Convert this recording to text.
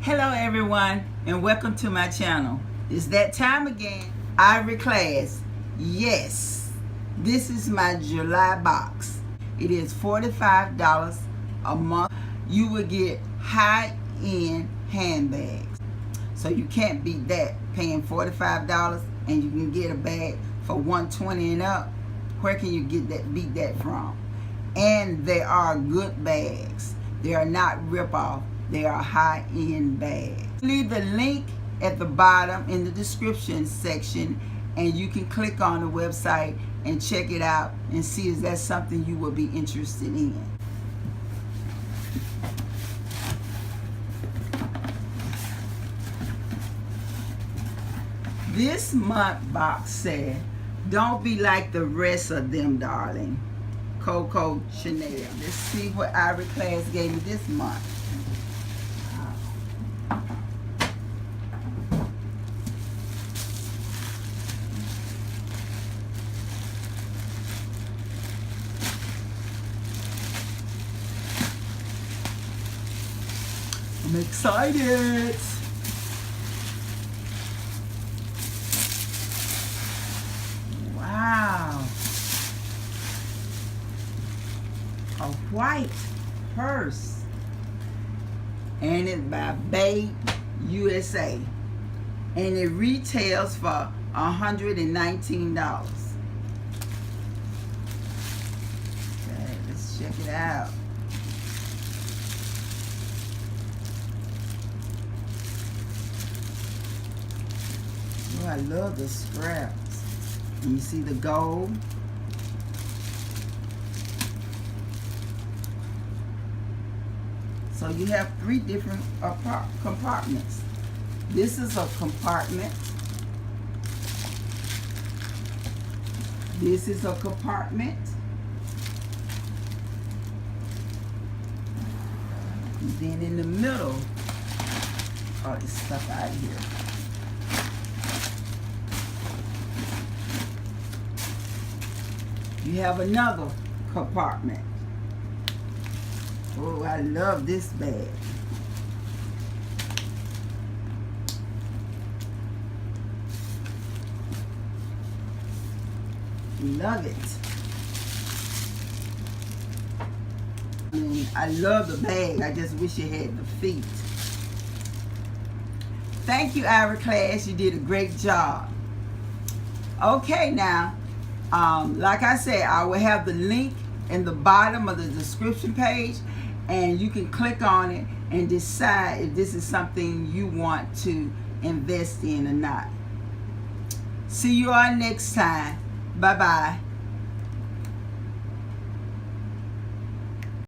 Hello everyone, and welcome to my channel. It's that time again. Ivory Clasp. Yes, this is my July box. It is $45 a month. You will get high-end handbags. So you can't beat that, paying $45 and you can get a bag for $120 and up. Where can you beat that from? And they are good bags. They are not rip-off. They are high-end bags. Leave the link at the bottom in the description section, and you can click on the website and check it out and see if that's something you will be interested in. This month box said, "Don't be like the rest of them, darling." Coco Chanel. Let's see what Ivory Clasp gave me this month. I'm excited. Wow. A white purse. And it's by Bay USA. And it retails for $119. Okay, let's check it out. Oh, I love the scraps. And you see the gold. So you have three different compartments. This is a compartment. This is a compartment. And then in the middle, all this stuff out of here. You have another compartment. Oh, I love this bag. Love it. I love the bag. I just wish it had the feet. Thank you, Ivory Clasp. You did a great job. Okay, now, like I said, I will have the link in the bottom of the description page, and you can click on it and decide if this is something you want to invest in or not. See you all next time. Bye-bye.